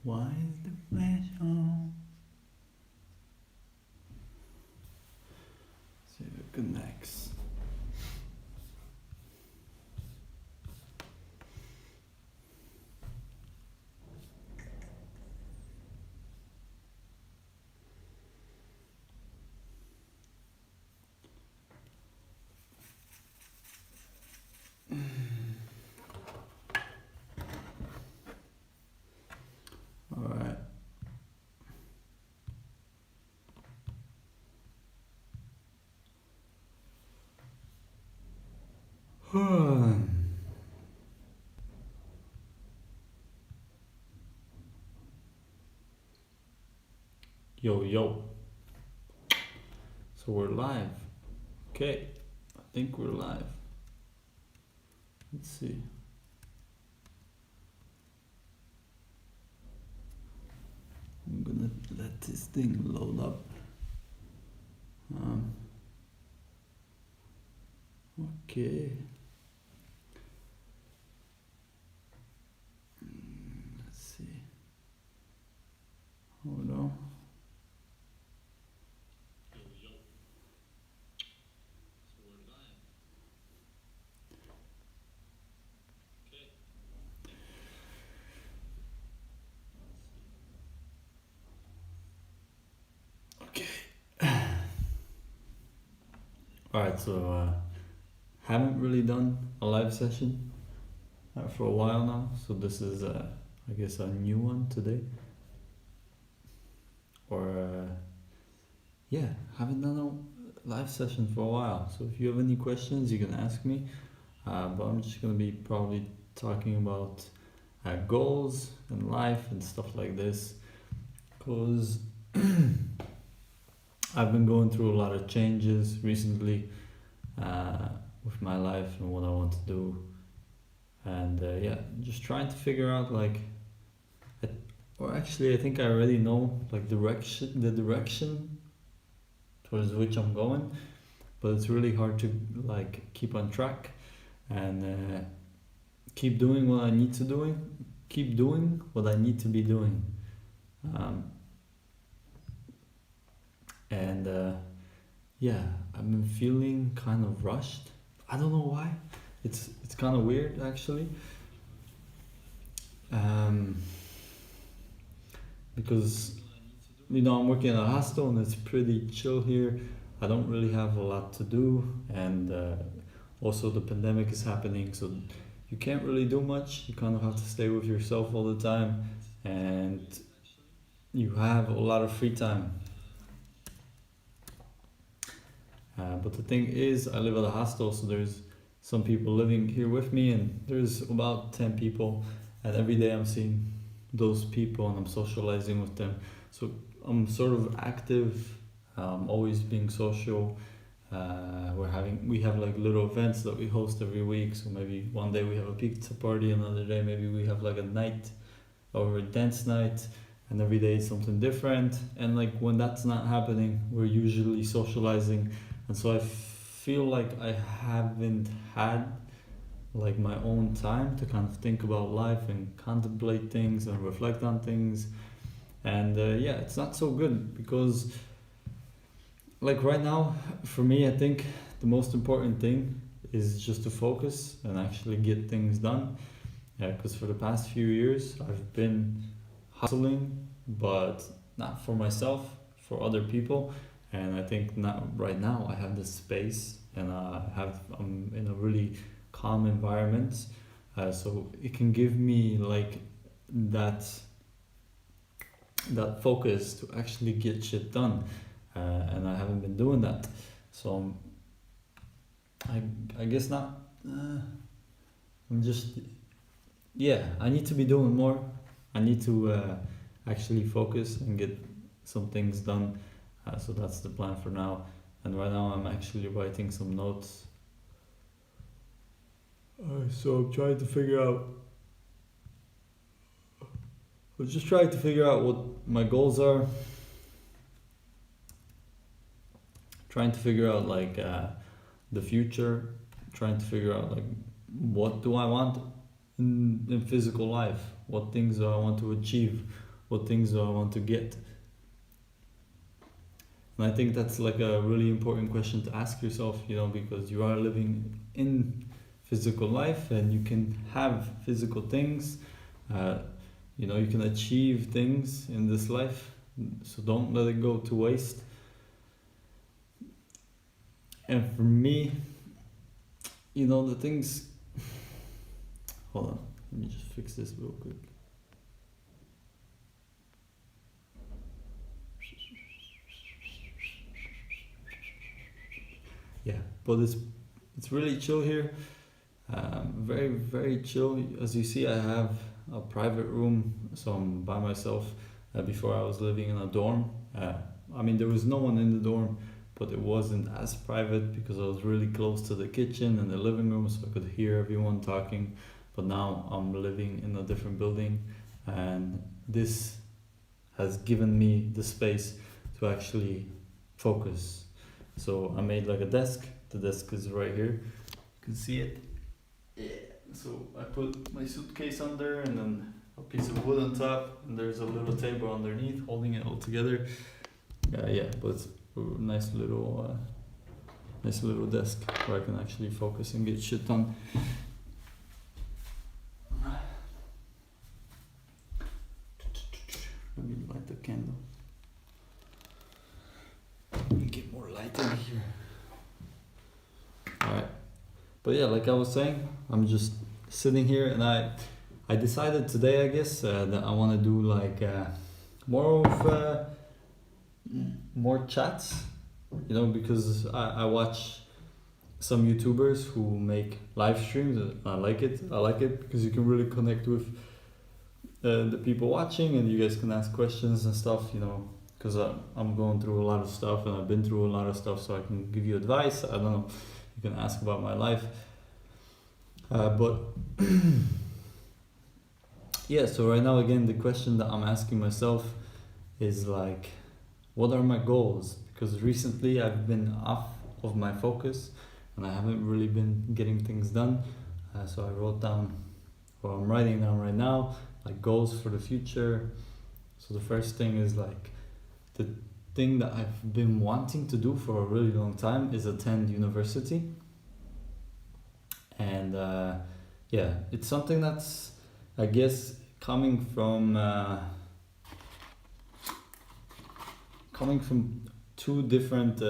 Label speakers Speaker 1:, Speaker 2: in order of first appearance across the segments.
Speaker 1: Why is the flash on? See if it connects. Alright. Yo, yo. So we're live. Okay. I think we're live. Let's see. I'm gonna let this thing load up. Okay. Let's see. Hold on. Okay. Alright, so haven't really done a live session for a while now, so this is I guess a new one today. Or yeah, haven't done a live session for a while. So if you have any questions, you can ask me. But I'm just gonna be probably talking about goals and life and stuff like this, cause I've been going through a lot of changes recently with my life and what I want to do, and yeah, just trying to figure out like, or actually I think I already know like the direction towards which I'm going, but it's really hard to like keep on track and keep doing what I need to keep doing what I need to be doing, and yeah, I've been feeling kind of rushed. I don't know why. It's kind of weird actually, because I'm working at a hostel and it's pretty chill here. I don't really have a lot to do, and also the pandemic is happening, so you can't really do much. You kind of have to stay with yourself all the time, and you have a lot of free time. But the thing is, I live at a hostel, so there's some people living here with me, and there's about 10 people, and every day I'm seeing those people and I'm socializing with them. So I'm sort of active, always being social. We have like little events that we host every week. So maybe one day we have a pizza party, another day maybe we have like a night or a dance night, and every day it's something different. And like when that's not happening, we're usually socializing, and so I feel like I haven't had like my own time to kind of think about life and contemplate things and reflect on things. And yeah, it's not so good, because like right now for me, I think the most important thing is just to focus and actually get things done. Yeah, because for the past few years I've been hustling, but not for myself, for other people. And I think now, right now, I have this space, and I'm in a really calm environment, so it can give me like that focus to actually get shit done, and I haven't been doing that. So I guess not. I'm just, yeah, I need to be doing more. I need to actually focus and get some things done. So that's the plan for now. And right now I'm actually writing some notes. So I'm trying to figure out. I'm just trying to figure out what my goals are. Trying to figure out like the future. Trying to figure out like what do I want in physical life. What things do I want to achieve? what things do I want to get? And I think that's like a really important question to ask yourself, because you are living in physical life and you can have physical things. You can achieve things in this life, so don't let it go to waste. And for me, the things. Hold on, let me just fix this real quick. Yeah, but it's really chill here. Very, very chill. As you see, I have a private room, so I'm by myself. Before I was living in a dorm. There was no one in the dorm, but it wasn't as private because I was really close to the kitchen and the living room, so I could hear everyone talking. But now I'm living in a different building, and this has given me the space to actually focus. So I made like a desk. The desk is right here. You can see it. Yeah. So I put my suitcase under and then a piece of wood on top, and there's a little table underneath holding it all together. But it's a nice little desk where I can actually focus and get shit done. Let me light the candle. Let me get more light in here. Alright. But yeah, like I was saying, I'm just sitting here and I decided today, I guess, that I want to do like more chats, because I watch some YouTubers who make live streams. And I like it because you can really connect with the people watching, and you guys can ask questions and stuff, because I'm going through a lot of stuff and I've been through a lot of stuff, so I can give you advice. I don't know, you can ask about my life. But yeah, so right now, again, the question that I'm asking myself is like, what are my goals? Because recently I've been off of my focus and I haven't really been getting things done. So I wrote down, or I'm writing down right now, like goals for the future. So the first thing is like, the thing that I've been wanting to do for a really long time is attend university. And it's something that's, I guess, coming from two different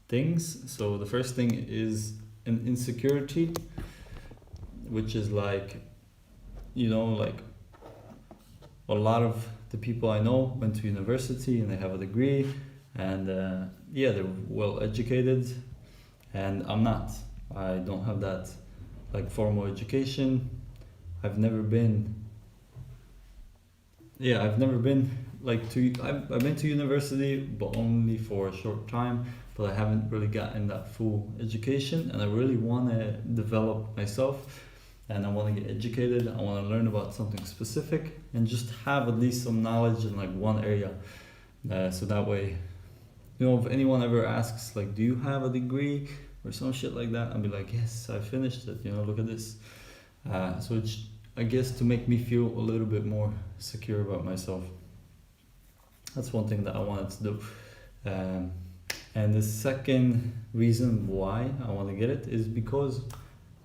Speaker 1: things. So the first thing is an insecurity, which is like, like a lot of the people I know went to university and they have a degree, and they're well educated, and I'm not. I don't have that like formal education. I've never been I've been to university, but only for a short time, but I haven't really gotten that full education, and I really want to develop myself, and I want to get educated. I want to learn about something specific and just have at least some knowledge in like one area, so that way, if anyone ever asks like, do you have a degree or some shit like that, I'll be like, yes, I finished it, look at this. So it's, I guess, to make me feel a little bit more secure about myself. That's one thing that I wanted to do. And the second reason why I want to get it is because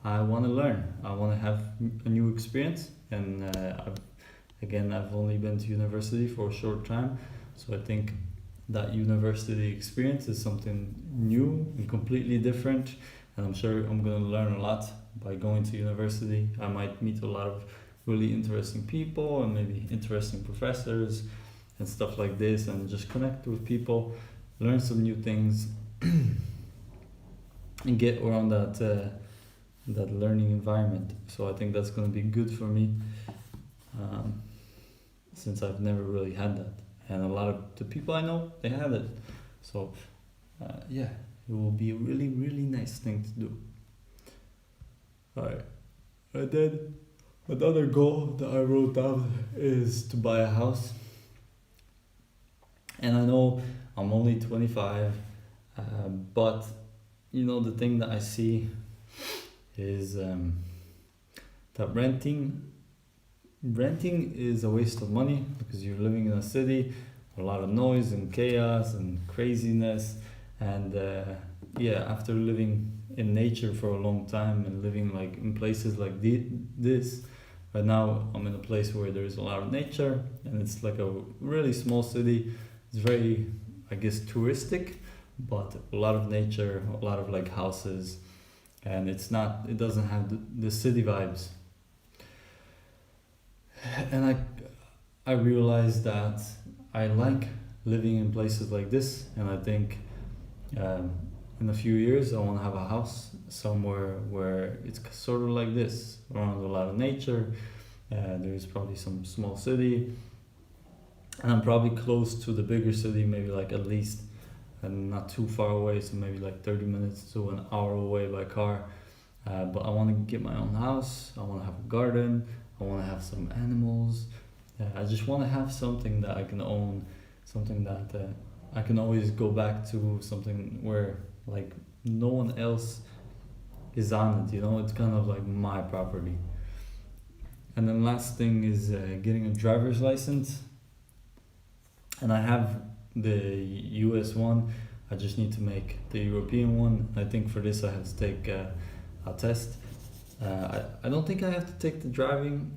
Speaker 1: I want to learn. I want to have a new experience. And I've only been to university for a short time. So I think that university experience is something new and completely different. And I'm sure I'm going to learn a lot by going to university. I might meet a lot of really interesting people and maybe interesting professors and stuff like this, and just connect with people, learn some new things, and get around that learning environment. So I think that's going to be good for me, since I've never really had that, and a lot of the people I know, they have it. So it will be a really, really nice thing to do. Alright, and then another goal that I wrote down is to buy a house. And I know I'm only 25, but the thing that I see is that renting renting is a waste of money because you're living in a city, a lot of noise and chaos and craziness, and yeah, after living in nature for a long time and living like in places like this, right now I'm in a place where there's a lot of nature and it's like a really small city. It's very, I guess, touristic, but a lot of nature, a lot of like houses, and it doesn't have the city vibes. And I realized that I like living in places like this, and I think um, in a few years I want to have a house somewhere where it's sort of like this, around a lot of nature. There's probably some small city, and I'm probably close to the bigger city, maybe like at least, and not too far away, so maybe like 30 minutes to an hour away by car. But I want to get my own house. I want to have a garden. I want to have some animals. I just want to have something that I can own, something that I can always go back to, something where like no one else is on it. You know, it's kind of like my property. And then last thing is getting a driver's license. And I have the US one. I just need to make the European one. I think for this I have to take a test. I don't think I have to take the driving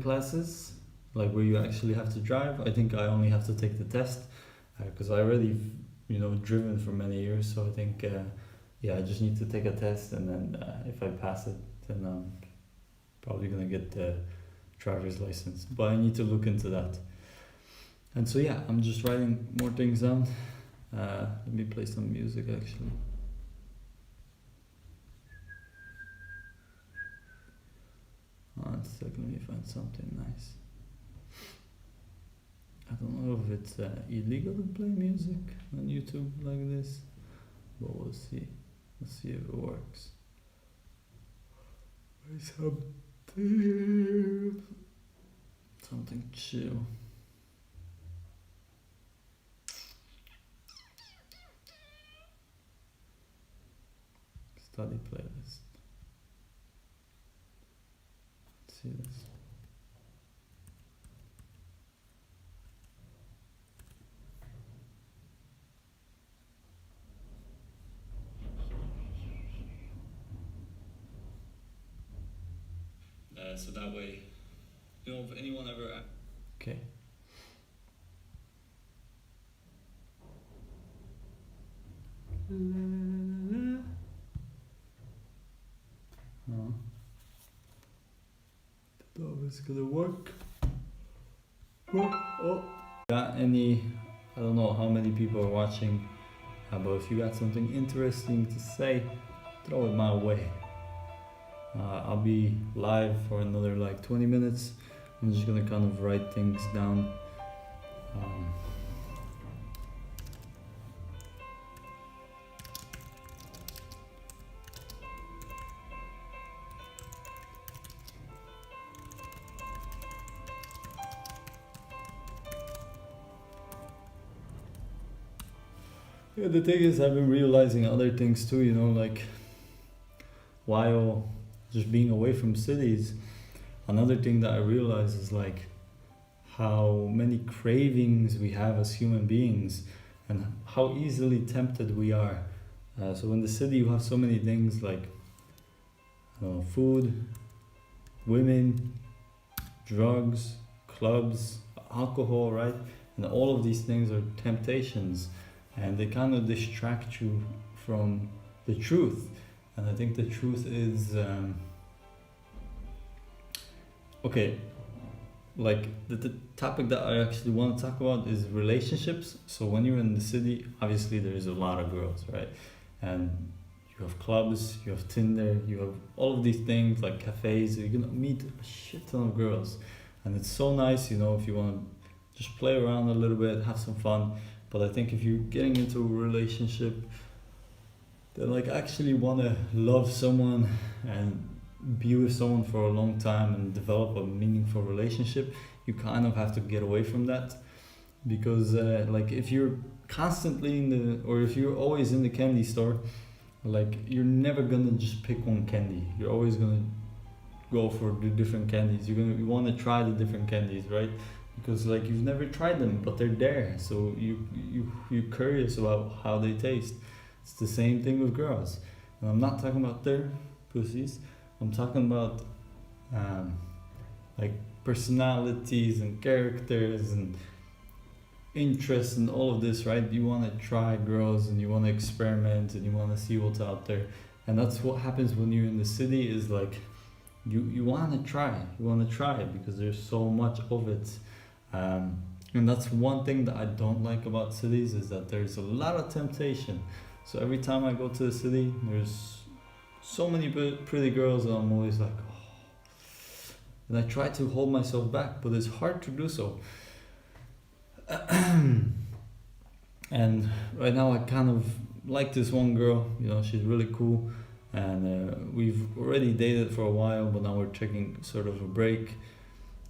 Speaker 1: classes, like where you actually have to drive. I think I only have to take the test because I already, driven for many years. So I think, yeah, I just need to take a test, and then if I pass it, then I'm probably gonna get the driver's license. But I need to look into that. And so yeah, I'm just writing more things down. Let me play some music actually. One second, let me find something nice. I don't know if it's illegal to play music on YouTube like this, but we'll see. Let's see if it works. Something chill. Study playlist. Let's see this. So that way, if anyone ever. Okay. That is gonna work. Oh. Got any? I don't know how many people are watching, but if you got something interesting to say, throw it my way. I'll be live for another like 20 minutes. I'm just gonna kind of write things down. Yeah, the thing is, I've been realizing other things too, like while just being away from cities, another thing that I realize is like how many cravings we have as human beings and how easily tempted we are. So in the city you have so many things like food, women, drugs, clubs, alcohol, right? And all of these things are temptations, and they kind of distract you from the truth. And I think the truth is, okay, like the topic that I actually want to talk about is relationships. So when you're in the city, obviously there is a lot of girls, right? And you have clubs, you have Tinder, you have all of these things like cafes. You're gonna meet a shit ton of girls, and it's so nice, if you want to just play around a little bit, have some fun. But I think if you're getting into a relationship, then like actually want to love someone and be with someone for a long time and develop a meaningful relationship, you kind of have to get away from that. Because like if you're constantly or if you're always in the candy store, like you're never gonna just pick one candy. You're always gonna go for the different candies. You want to try the different candies, right? Because like you've never tried them, but they're there, so you're curious about how they taste. It's the same thing with girls, and I'm not talking about their pussies. I'm talking about like personalities and characters and interests and all of this, right? You want to try girls and you want to experiment and you want to see what's out there, and that's what happens when you're in the city. Is like you want to try, it because there's so much of it. And that's one thing that I don't like about cities, is that there's a lot of temptation. So every time I go to the city, there's so many pretty girls, and I'm always like, oh. And I try to hold myself back, but it's hard to do so. And right now I kind of like this one girl, she's really cool, and we've already dated for a while, but now we're taking sort of a break.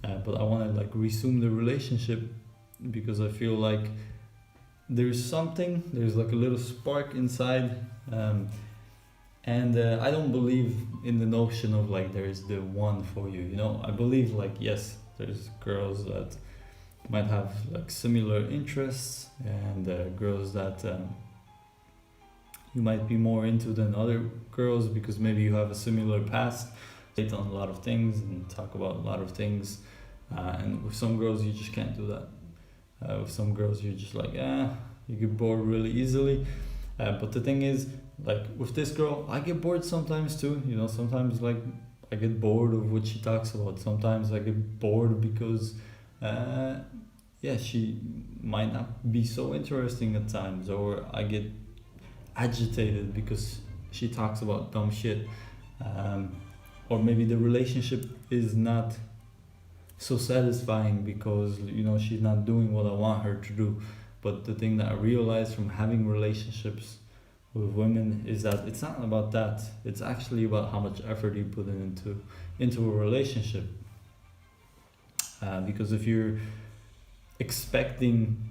Speaker 1: But I want to like resume the relationship, because I feel like there's like a little spark inside, and I don't believe in the notion of like there's the one for you. I believe like, yes, there's girls that might have like similar interests, and girls that you might be more into than other girls, because maybe you have a similar past, date on a lot of things and talk about a lot of things. And with some girls you just can't do that. With some girls you're just like, you get bored really easily. But the thing is, like with this girl, I get bored sometimes too. Sometimes like I get bored of what she talks about. Sometimes I get bored because she might not be so interesting at times, or I get agitated because she talks about dumb shit. Or maybe the relationship is not so satisfying because she's not doing what I want her to do. But the thing that I realized from having relationships with women is that it's not about that. It's actually about how much effort you put into a relationship. Because if you're expecting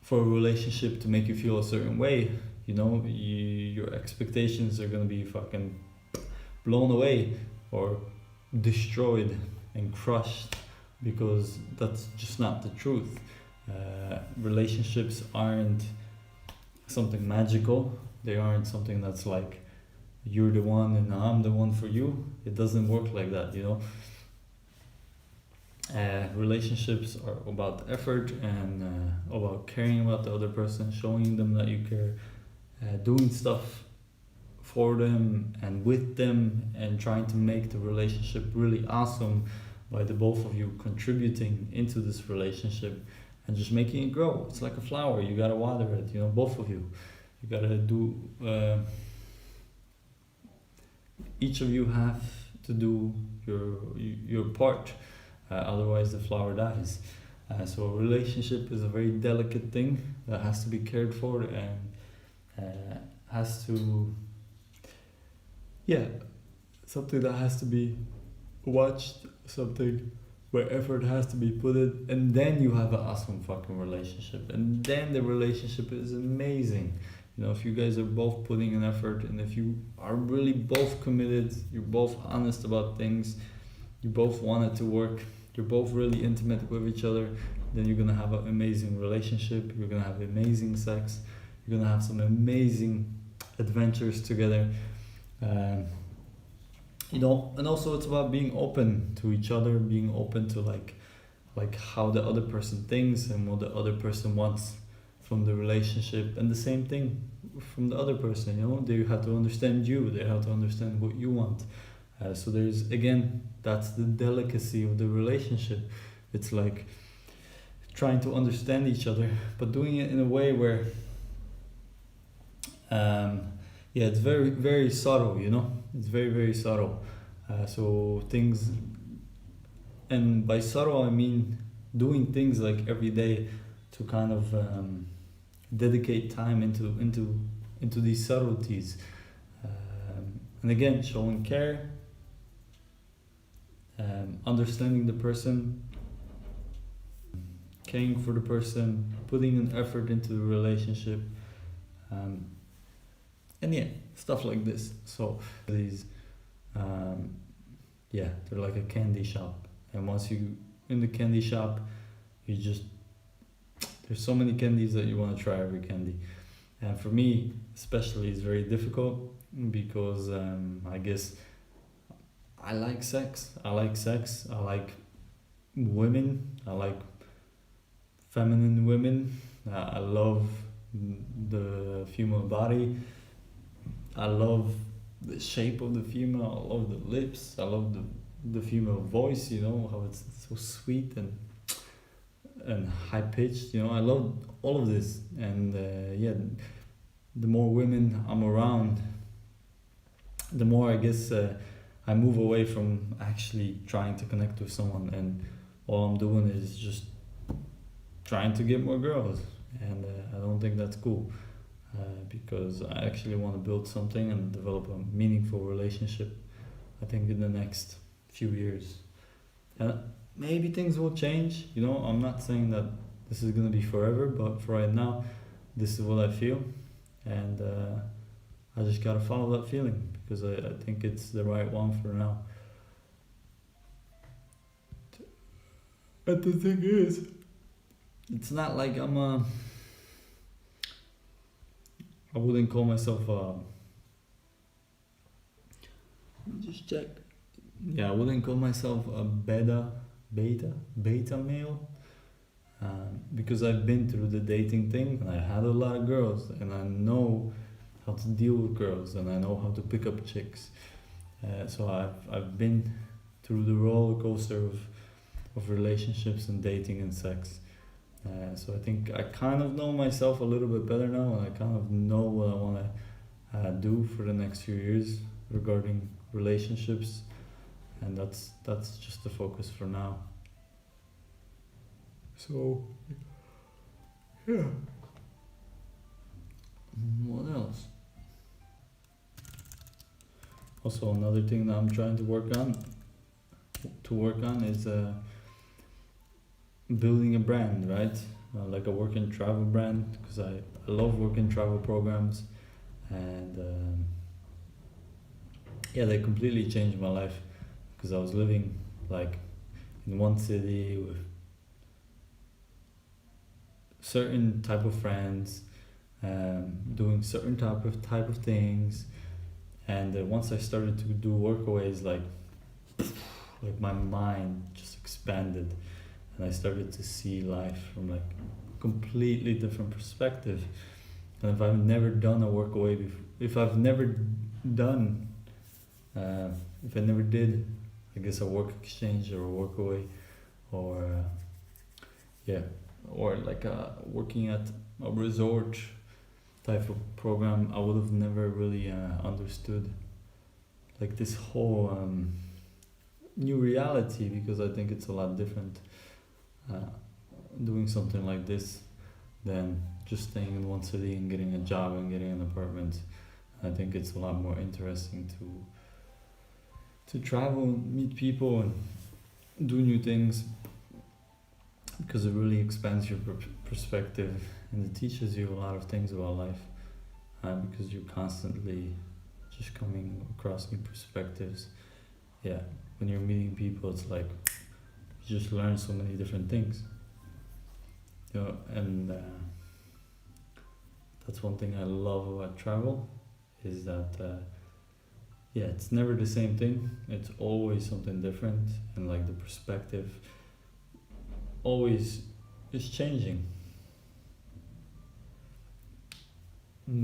Speaker 1: for a relationship to make you feel a certain way, your expectations are gonna be fucking blown away or destroyed and crushed, because that's just not the truth. Relationships aren't something magical. They aren't something that's like you're the one and I'm the one for you. It doesn't work like that. Relationships are about effort and about caring about the other person, showing them that you care, doing stuff for them and with them, and trying to make the relationship really awesome by the both of you contributing into this relationship and just making it grow. It's like a flower, you gotta water it, both of you. You gotta do, each of you have to do your part, otherwise the flower dies. So a relationship is a very delicate thing that has to be cared for, and has to, something that has to be watched, something where effort has to be put in, and then you have an awesome fucking relationship, and then the relationship is amazing. If you guys are both putting in effort, and if you are really both committed, you're both honest about things, you both want it to work, you're both really intimate with each other, then you're gonna have an amazing relationship, you're gonna have amazing sex, you're gonna have some amazing adventures together. And also it's about being open to each other, being open to like how the other person thinks and what the other person wants from the relationship, and the same thing from the other person. They have to understand you, they have to understand what you want. So there's, again, that's the delicacy of the relationship. It's like trying to understand each other, but doing it in a way where it's very, very subtle, it's very, very subtle. So things, and by subtle I mean doing things like every day to kind of dedicate time into these subtleties, and again, showing care, understanding the person, caring for the person, putting an effort into the relationship, and stuff like this. So these yeah, they're like a candy shop. And once you in the candy shop, you just there's so many candies that you want to try every candy. And for me, especially, it's very difficult because I guess I like sex. I like sex. I like women. I like feminine women. I love the female body. I love the shape of the female. I love the lips. I love the female voice. You know how it's so sweet and high pitched. You know I love all of this. And yeah, the more women I'm around, the more I guess I move away from actually trying to connect with someone, and all I'm doing is just trying to get more girls, and I don't think that's cool. Because I actually want to build something and develop a meaningful relationship. I think in the next few years, and maybe things will change. You know, I'm not saying that this is gonna be forever, but for right now, this is what I feel, and I just gotta follow that feeling because I think it's the right one for now. But the thing is, it's not like I wouldn't call myself just check. Yeah, I wouldn't call myself a beta male, because I've been through the dating thing and I had a lot of girls and I know how to deal with girls and I know how to pick up chicks. So I've been through the roller coaster of relationships and dating and sex. So I think I kind of know myself a little bit better now, and I kind of know what I want to do for the next few years regarding relationships, and that's just the focus for now. So yeah. What else? Also, another thing that I'm trying to work on is building a brand, right? Like a work and travel brand, because I love work and travel programs, and yeah, they completely changed my life because I was living like in one city with certain type of friends, doing certain type of things, and once I started to do workaways, like my mind just expanded, and I started to see life from like completely different perspective. And if I've never done a workaway before, if I've never done, if I never did, I guess a work exchange or a workaway, or yeah, or like working at a resort type of program, I would have never really understood like this whole new reality, because I think it's a lot different doing something like this than just staying in one city and getting a job and getting an apartment. I think it's a lot more interesting to travel, meet people, and do new things, because it really expands your perspective and it teaches you a lot of things about life, because you're constantly just coming across new perspectives. Yeah, when you're meeting people, it's like you just learn so many different things. You know, and that's one thing I love about travel, is that yeah, it's never the same thing. It's always something different, and like the perspective always is changing.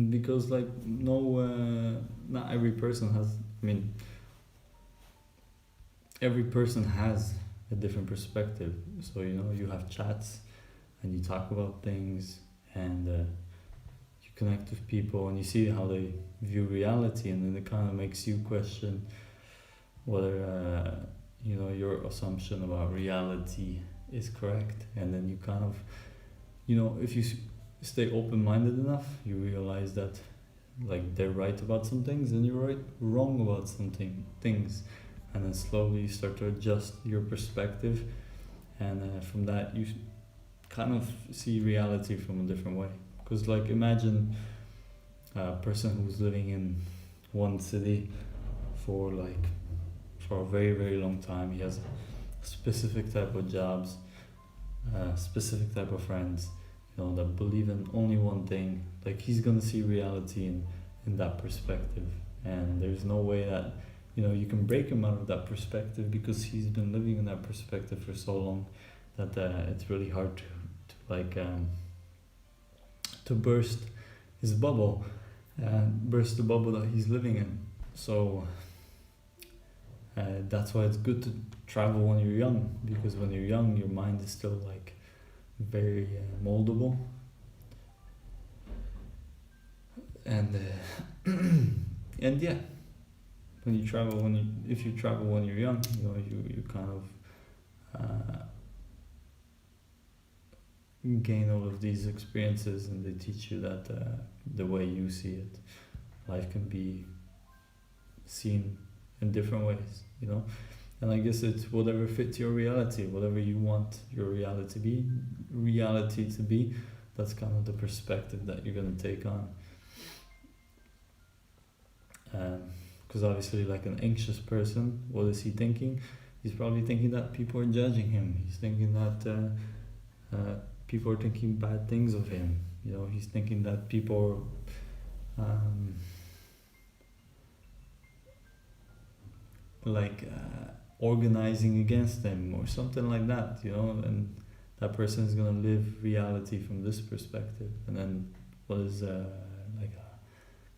Speaker 1: Because like not every person has. I mean, every person has a different perspective. So you know, you have chats, and you talk about things, and you connect with people, and you see how they view reality, and then it kind of makes you question whether you know, your assumption about reality is correct. And then you kind of, you know, if you stay open-minded enough, you realize that like they're right about some things and you're wrong about things, and then slowly you start to adjust your perspective, and from that you kind of see reality from a different way. Because like, imagine a person who's living in one city for like for a very, very long time. He has a specific type of jobs, specific type of friends, that believe in only one thing. Like he's gonna see reality in that perspective, and there's no way that you can break him out of that perspective because he's been living in that perspective for so long that it's really hard to burst his bubble and burst the bubble that he's living in. So that's why it's good to travel when you're young, because when you're young your mind is still like very moldable, and and yeah, when you travel if you travel when you're young, you kind of gain all of these experiences, and they teach you that the way you see it, life can be seen in different ways, and I guess it's whatever fits your reality, whatever you want your reality to be, that's kind of the perspective that you're going to take on. Because obviously, like an anxious person, what is he thinking? He's probably thinking that people are judging him. He's thinking that people are thinking bad things of him. He's thinking that people are organizing against him or something like that, and that person is gonna live reality from this perspective. And then what is like a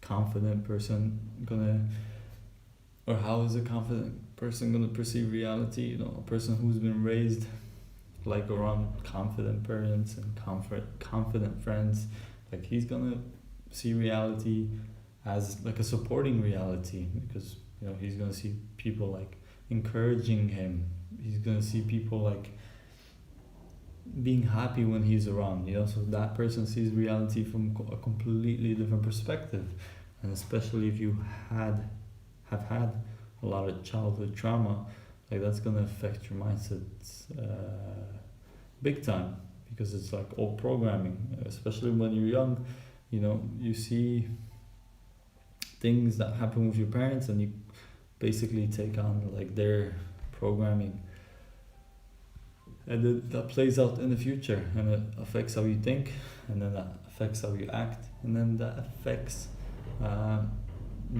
Speaker 1: confident person gonna, or how is a confident person gonna perceive reality? A person who's been raised like around confident parents and confident friends, like he's gonna see reality as like a supporting reality, because he's gonna see people like encouraging him. He's gonna see people like being happy when he's around, so that person sees reality from a completely different perspective. And especially if you have had a lot of childhood trauma, like that's gonna affect your mindset big time, because it's like old programming. Especially when you're young, you see things that happen with your parents, and you basically take on like their programming, and that plays out in the future, and it affects how you think, and then that affects how you act, and then that affects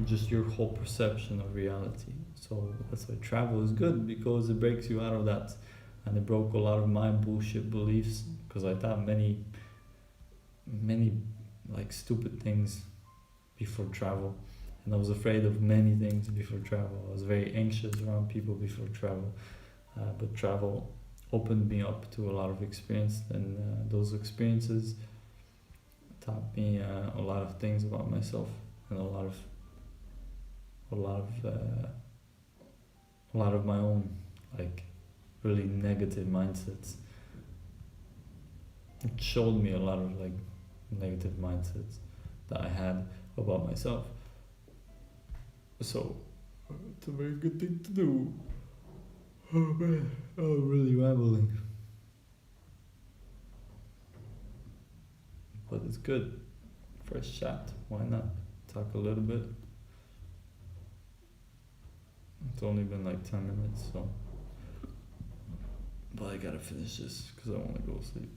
Speaker 1: just your whole perception of reality. So that's why travel is good, because it breaks you out of that, and it broke a lot of my bullshit beliefs, because I thought many like stupid things before travel, and I was afraid of many things before travel. I was very anxious around people before travel, but travel opened me up to a lot of experience, and those experiences taught me a lot of things about myself, and a lot of my own like really negative mindsets. It showed me a lot of like negative mindsets that I had about myself. So it's a very good thing to do. Oh man, I'm really rambling. But it's good. Fresh chat, why not? Talk a little bit. It's only been like 10 minutes, so. But I gotta finish this because I want to go sleep.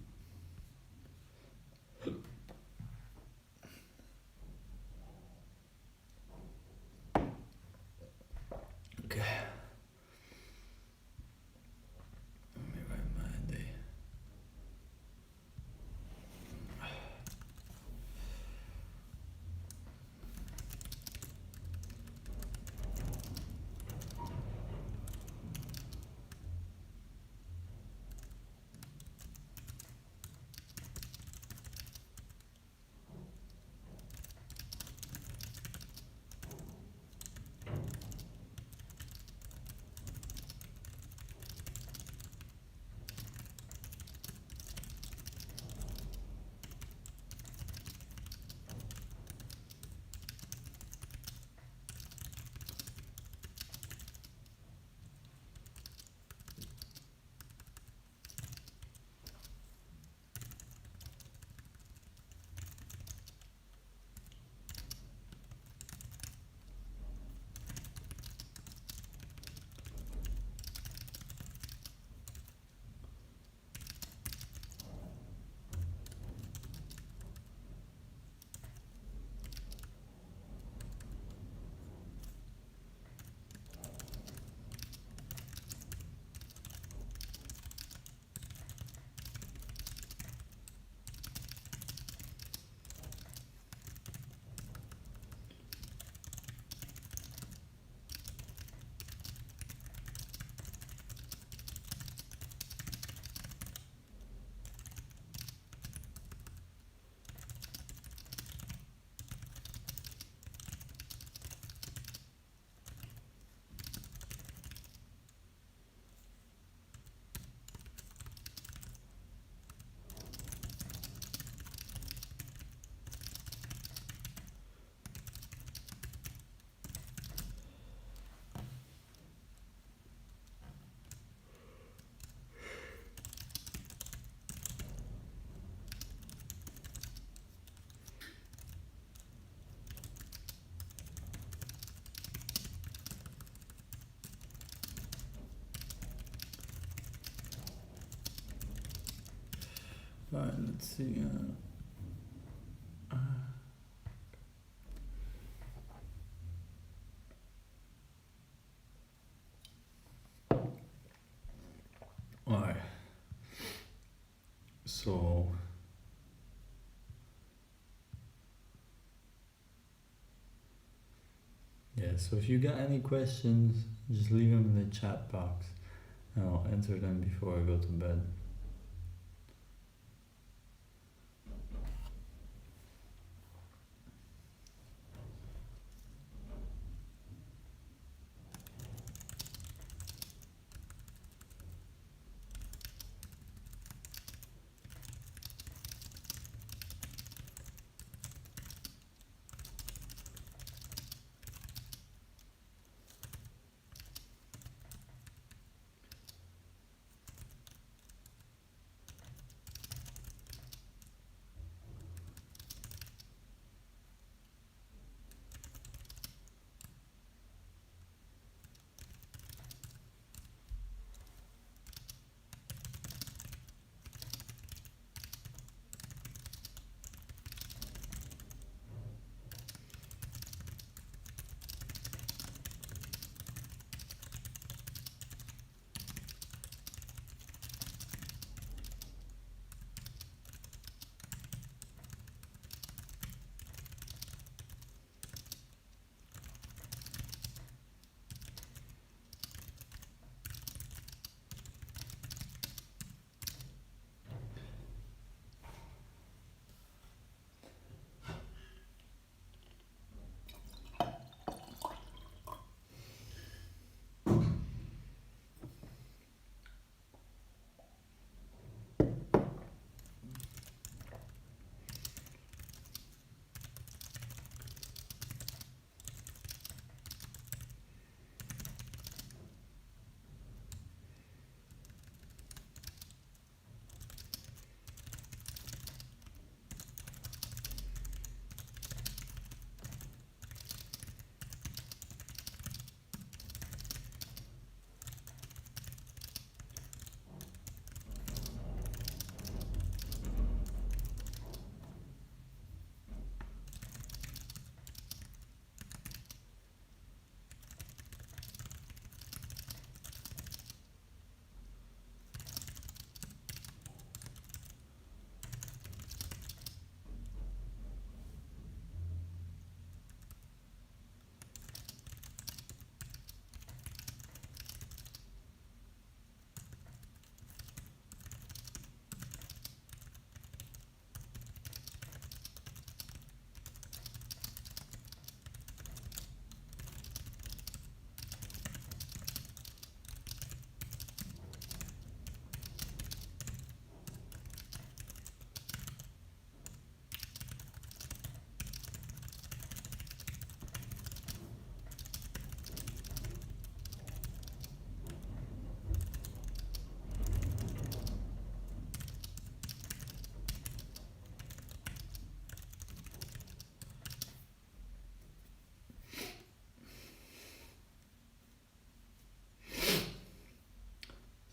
Speaker 1: Okay. Let me write my day. Alright, let's see. Alright. So yeah, so if you got any questions, just leave them in the chat box and I'll answer them before I go to bed.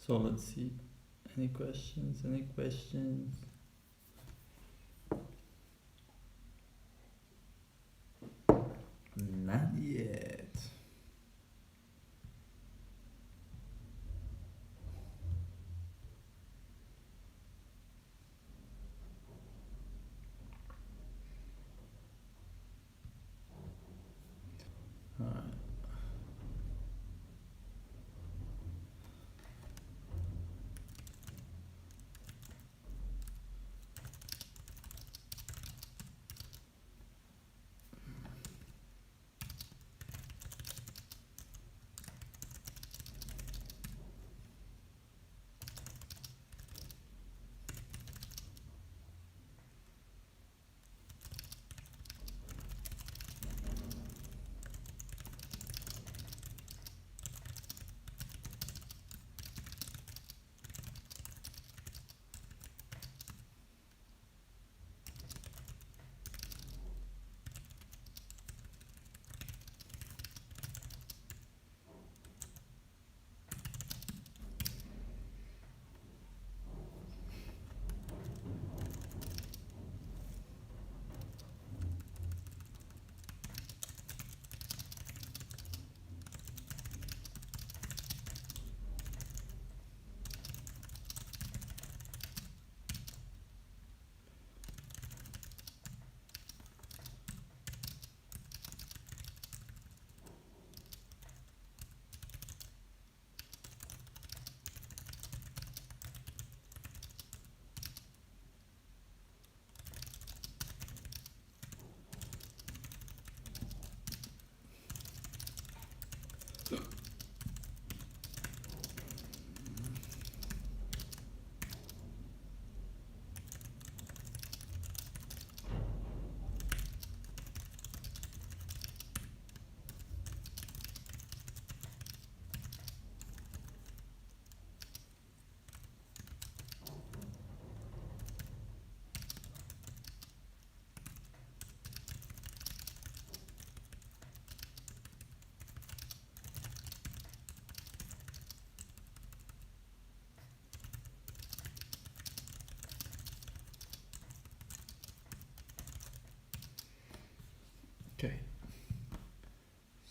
Speaker 1: So let's see. Any questions? Any questions? Not yet. Alright.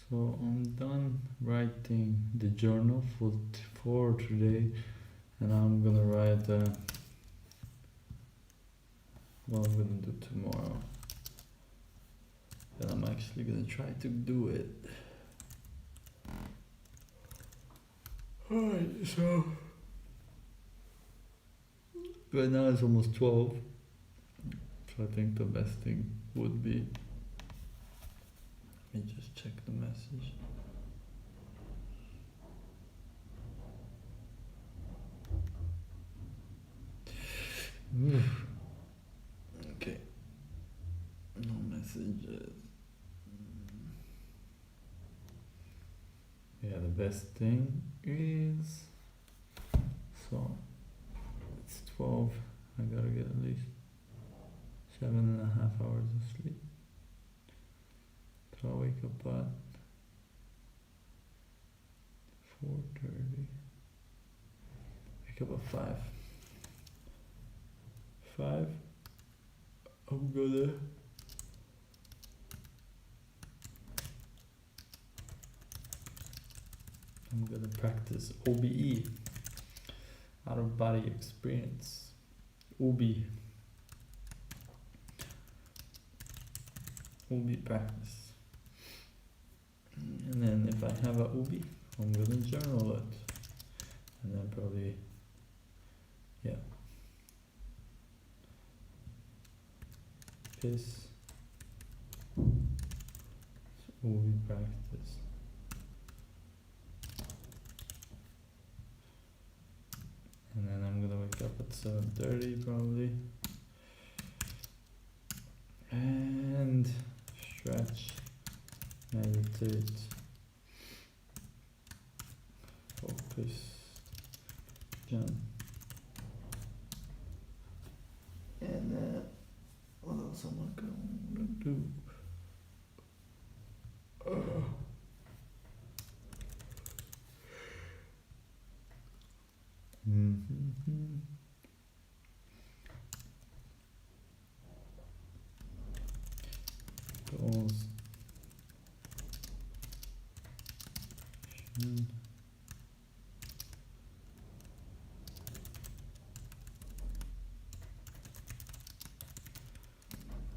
Speaker 1: So I'm done writing the journal for today, and I'm gonna write what I'm gonna do tomorrow. And I'm actually gonna try to do it. Alright, so right now it's almost 12. So I think the best thing would be, let me just check the message. Okay, no messages. Yeah, the best thing is, so it's 12, I gotta get at least 7.5 hours of sleep. So I'll wake up at 4:30. Wake up at 5. 5. I'm gonna practice OBE, out of body experience. OB practice. And then if I have a OB, I'm gonna journal it. And then probably, yeah. Piss. OB practice. And then I'm gonna wake up at 7:30 probably. And stretch, meditate, focus, jump. And what else am I gonna do? Goals.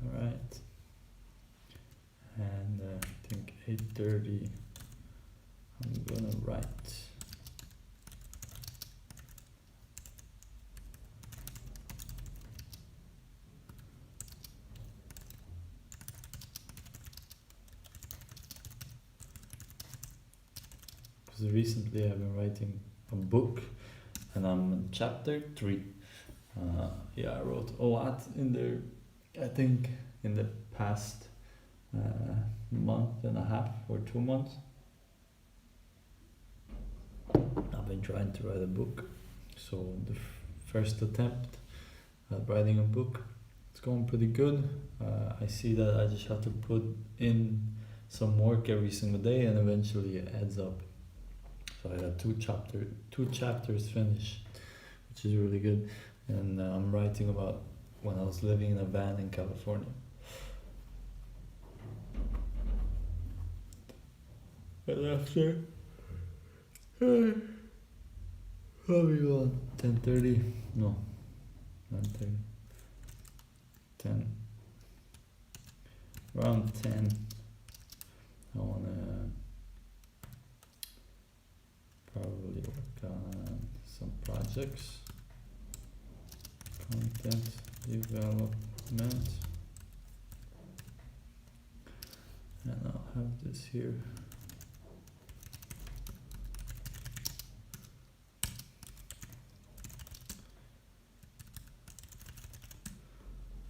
Speaker 1: Alright. And I think 8:30 I'm gonna write. Because recently I've been writing a book and I'm in chapter 3. Yeah, I wrote a lot in there, I think, in the past month and a half or 2 months. I've been trying to write a book. So the first attempt at writing a book, it's going pretty good. I see that I just have to put in some work every single day and eventually it adds up. So I got two chapters finished, which is really good. And I'm writing about when I was living in a van in California. And after, probably on 10:30, no, 9:30, 10, around 10, I wanna probably work on some projects, content development, and I'll have this here.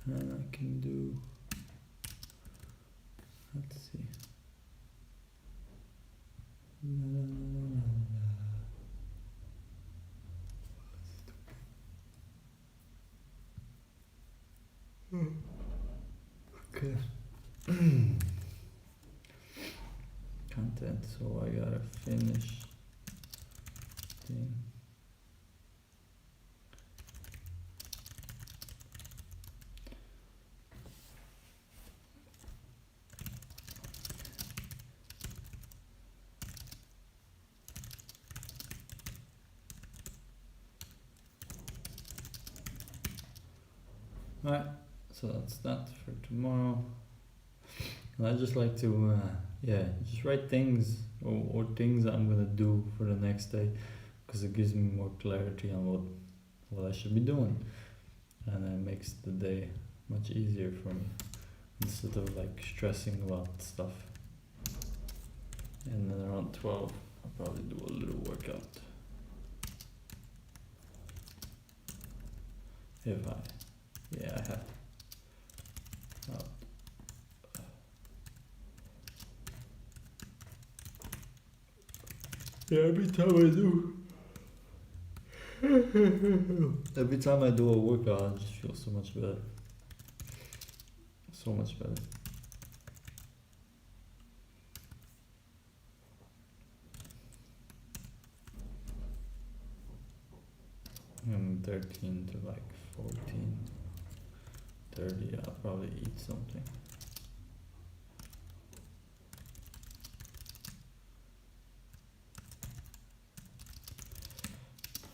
Speaker 1: And I can do, let's see. Okay. Content, so I gotta finish thing. Alright, so that's that for tomorrow. And I just like to, just write things or things that I'm gonna do for the next day, because it gives me more clarity on what I should be doing, and it makes the day much easier for me instead of like stressing about stuff. And then around 12, I'll probably do a little workout. If I have. Oh. Yeah, every time I do a workout, I just feel so much better. So much better. I'm 13 to like 14, 30, I'll probably eat something.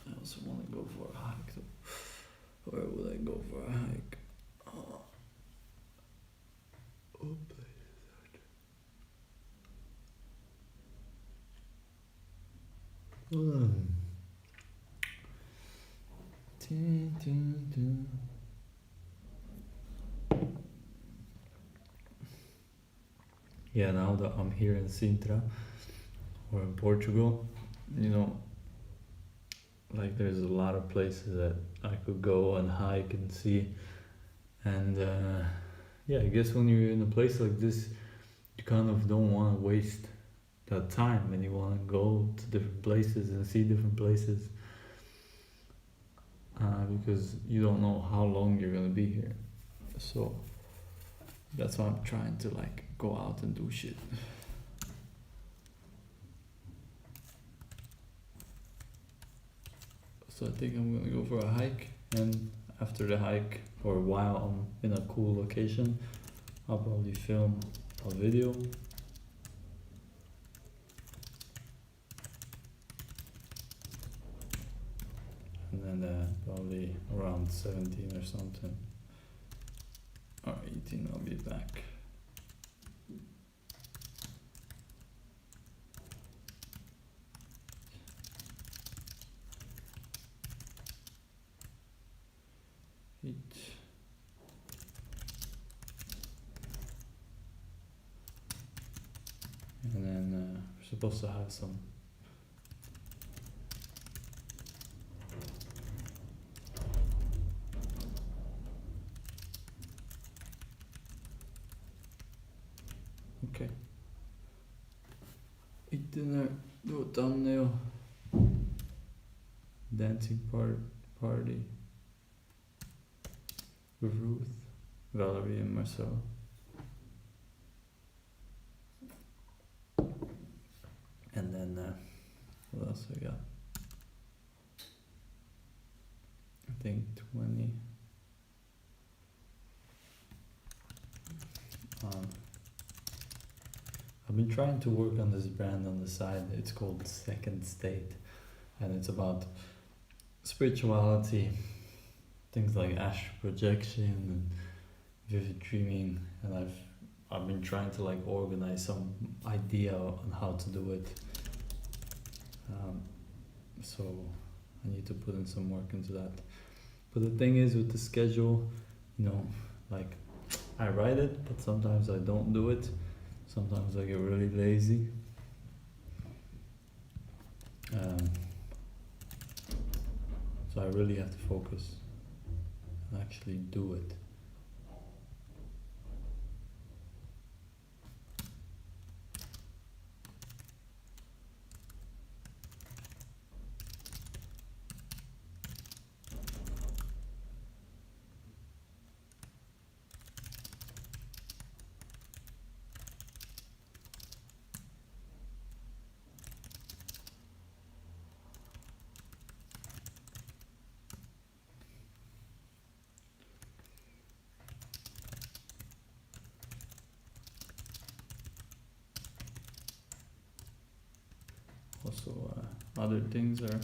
Speaker 1: I also want to go for a hike though. Where would I go for a hike? Yeah, now that I'm here in Sintra or in Portugal, you know, like there's a lot of places that I could go and hike and see. And I guess when you're in a place like this, you kind of don't want to waste that time, and you want to go to different places and see different places, because you don't know how long you're gonna be here. So that's why I'm trying to like go out and do shit. So I think I'm gonna go for a hike, and after the hike, or while I'm in a cool location, I'll probably film a video. And then probably around 17 or something, or 18, I'll be back. Eat. And then we're supposed to have some eat dinner, do a thumbnail, dancing party with Ruth, Valerie and Marcel. And then what else we got? I think 20. I've been trying to work on this brand on the side. It's called Second State, and it's about spirituality, things like astral projection and vivid dreaming. And I've been trying to like organize some idea on how to do it. So I need to put in some work into that. But the thing is with the schedule, you know, like I write it, but sometimes I don't do it. Sometimes I get really lazy. So I really have to focus and actually do it. Also, other things are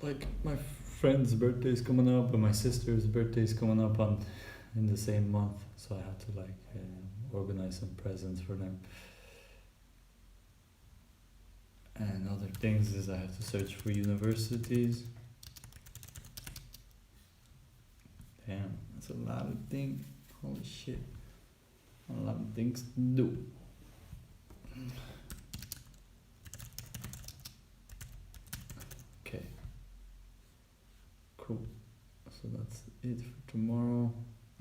Speaker 1: like my friend's birthday is coming up, and my sister's birthday is coming up on in the same month, so I had to like organize some presents for them. And other things is I have to search for universities. Damn, that's a lot of things. Holy shit, a lot of things to do. Okay, cool. So that's it for tomorrow.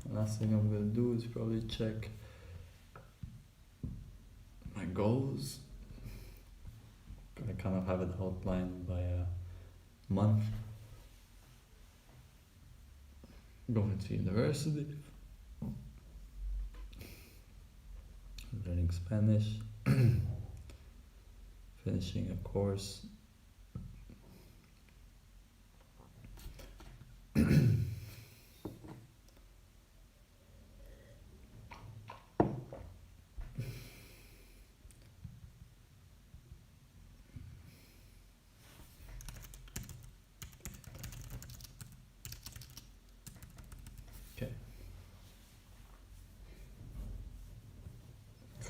Speaker 1: Last thing I'm gonna do is probably check my goals. I kind of have it outlined by a month. Going to university, learning Spanish, finishing a course.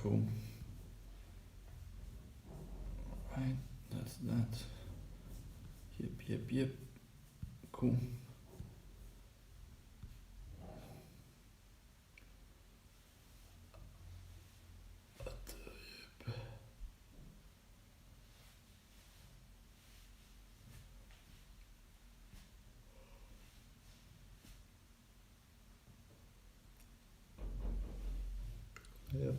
Speaker 1: Cool. Right, that's that. Yep. Cool. Yep.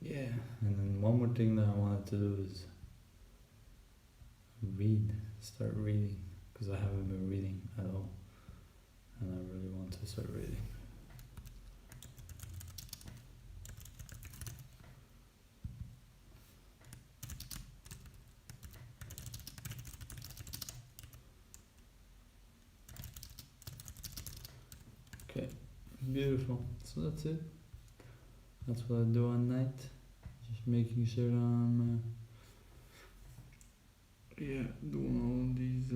Speaker 1: Yeah, and then one more thing that I wanted to do is start reading, because I haven't been reading at all, and I really want to start reading. Okay, beautiful. So that's it. That's what I do at night. Just making sure that I'm doing all these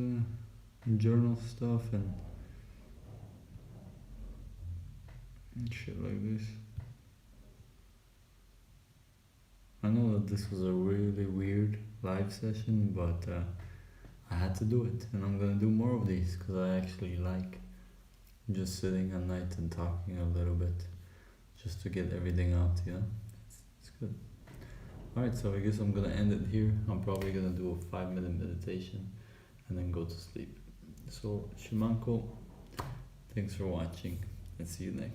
Speaker 1: journal stuff and shit like this. I know that this was a really weird live session, but I had to do it, and I'm gonna do more of these because I actually like just sitting at night and talking a little bit, just to get everything out, you know? It's good. Alright, so I guess I'm gonna end it here. I'm probably gonna do a 5-minute meditation and then go to sleep. So, Shimanko, thanks for watching, and see you next.